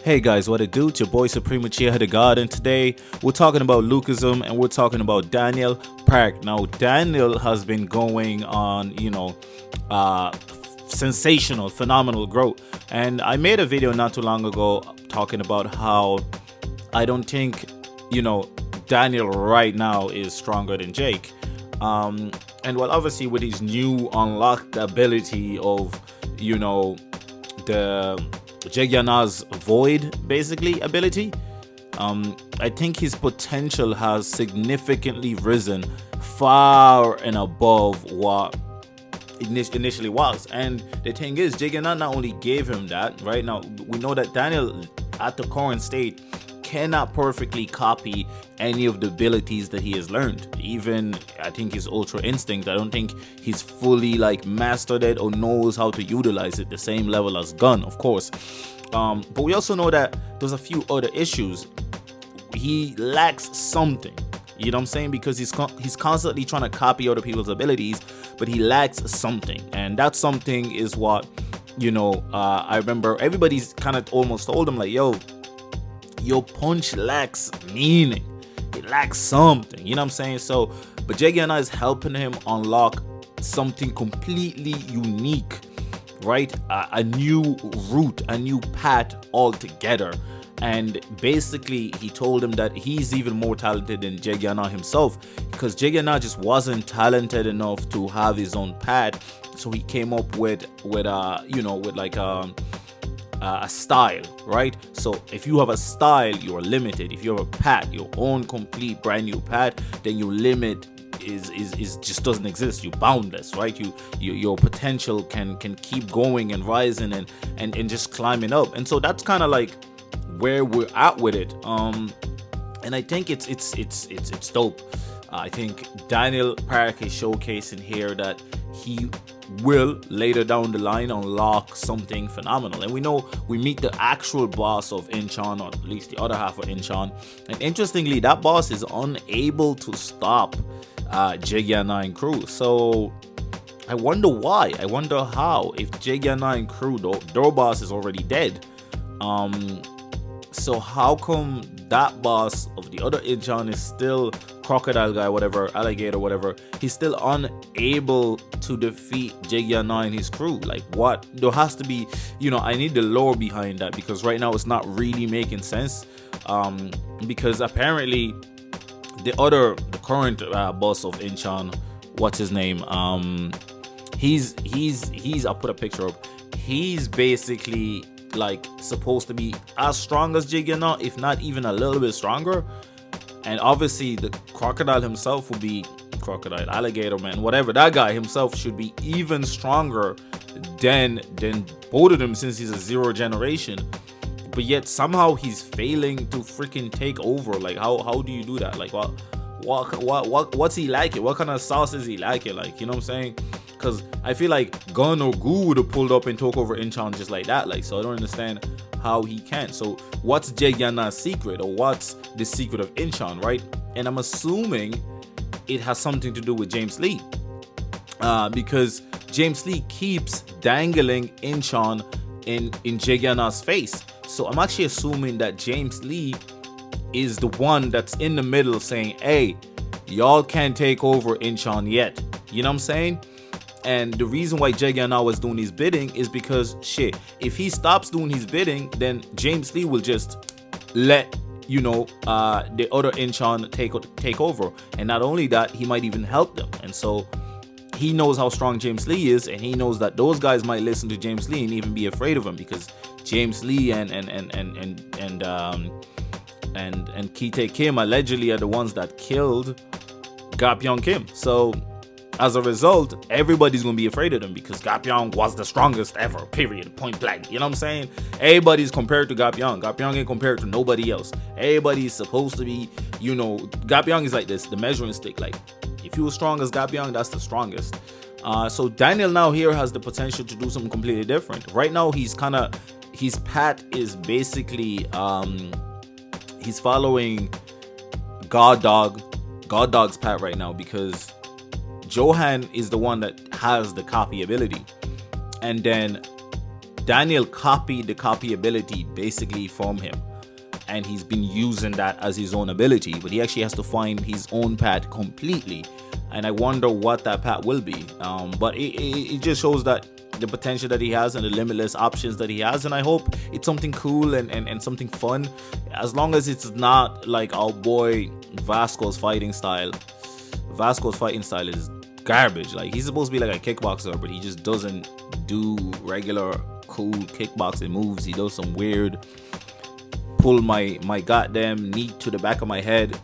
Hey guys, what it do? It's your boy Supreme Uchiha the God, and today we're talking about LOOKISM and we're talking about Daniel Park. Now, Daniel has been going on, sensational, phenomenal growth. And I made a video not too long ago talking about how I don't think, Daniel right now is stronger than Jake. And well, obviously with his new unlocked ability of, the Jagiana's void basically ability, I think his potential has significantly risen far and above what initially was. And the thing is, Jagiana not only gave him that, right? Now we know that Daniel at the current state cannot perfectly copy any of the abilities that he has learned. Even I think his Ultra Instinct, I don't think he's fully mastered it or knows how to utilize it the same level as Gun, of course. But we also know that there's a few other issues. He lacks something, you know what I'm saying? Because he's constantly trying to copy other people's abilities, but he lacks something, and that something is what I remember everybody's kind of almost told him your punch lacks meaning. It lacks something, you know what I'm saying? So, but Jagiana is helping him unlock something completely unique, right? A new route, a new path altogether. And basically, he told him that he's even more talented than Jagiana himself, because Jagiana just wasn't talented enough to have his own path. So he came up with a style, right? So if you have a style, you're limited. If you have a path, your own complete brand new path, then your limit is just doesn't exist. You're boundless, right? Your potential can keep going and rising and just climbing up. And so that's kind of like where we're at with it. And I think it's dope. I think Daniel Park is showcasing here that he will later down the line unlock something phenomenal. And we know we meet the actual boss of Incheon, or at least the other half of Incheon, and interestingly that boss is unable to stop Jagiana and crew. So I wonder why, I wonder how, if Jagiana and crew, their boss is already dead. So how come that boss of the other Incheon is still crocodile guy, whatever, alligator, whatever, he's still unable to defeat Jagiana and his crew? Like, what? There has to be, I need the lore behind that, because right now it's not really making sense. Because apparently the current boss of Incheon, what's his name? He's I'll put a picture up. He's basically supposed to be as strong as Jagiana, if not even a little bit stronger. And obviously the crocodile himself will be crocodile, alligator man, whatever, that guy himself should be even stronger than both of them, since he's a zero generation. But yet somehow he's failing to freaking take over. Like, how do you do that? Like, what's he like it? What kind of sauce is he like it? Like, you know what I'm saying? Because I feel like Gun or Goo would have pulled up and took over Incheon just like that. Like, so I don't understand how he can't. So what's Jagiana's secret, or what's the secret of Incheon, right? And I'm assuming it has something to do with James Lee, because James Lee keeps dangling Incheon in Jagiana's face. So I'm actually assuming that James Lee is the one that's in the middle saying, hey, y'all can't take over Incheon yet. You know what I'm saying? And the reason why Jagiana was doing his bidding is because, shit, if he stops doing his bidding, then James Lee will just let the other Incheon take over. And not only that, he might even help them. And so he knows how strong James Lee is, and he knows that those guys might listen to James Lee and even be afraid of him, because James Lee and Ki-tae Kim allegedly are the ones that killed Gapyeong Kim. So as a result, everybody's gonna be afraid of them, because Gapyeong was the strongest ever, period, point blank. You know what I'm saying? Everybody's compared to Gapyeong. Gapyeong ain't compared to nobody else. Everybody's supposed to be, Gapyeong is like this, the measuring stick. Like, if you were strong as Gapyeong, that's the strongest. So Daniel now here has the potential to do something completely different. Right now, his path is basically, he's following God Dog's path right now, because Johan is the one that has the copy ability, and then Daniel copied the copy ability basically from him, and he's been using that as his own ability, but he actually has to find his own path completely, and I wonder what that path will be. But it just shows that the potential that he has and the limitless options that he has, and I hope it's something cool and something fun, as long as it's not like our boy Vasco's fighting style. Vasco's fighting style is garbage. Like, he's supposed to be like a kickboxer, but he just doesn't do regular cool kickboxing moves. He does some weird pull my goddamn knee to the back of my head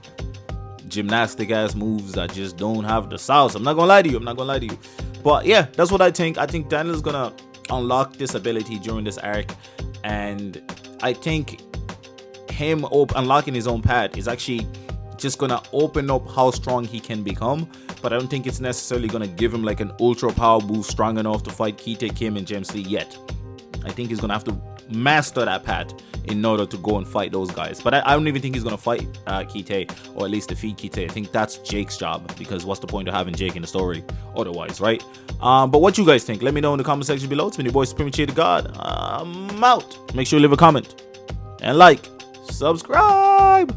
gymnastic ass moves that just don't have the sauce. I'm not gonna lie to you. But yeah, that's what I think. I think Daniel's gonna unlock this ability during this arc, and I think him unlocking his own path is actually just gonna open up how strong he can become. But I don't think it's necessarily gonna give him like an ultra power boost strong enough to fight Kite, Kim, and James Lee yet. I think he's gonna have to master that path in order to go and fight those guys. But I don't even think he's gonna fight Kite, or at least defeat Kite. I think that's Jake's job, because what's the point of having Jake in the story otherwise, right? But what you guys think, let me know in the comment section below. It's been your boy Supreme Cheetah God. I'm out. Make sure you leave a comment and like, subscribe.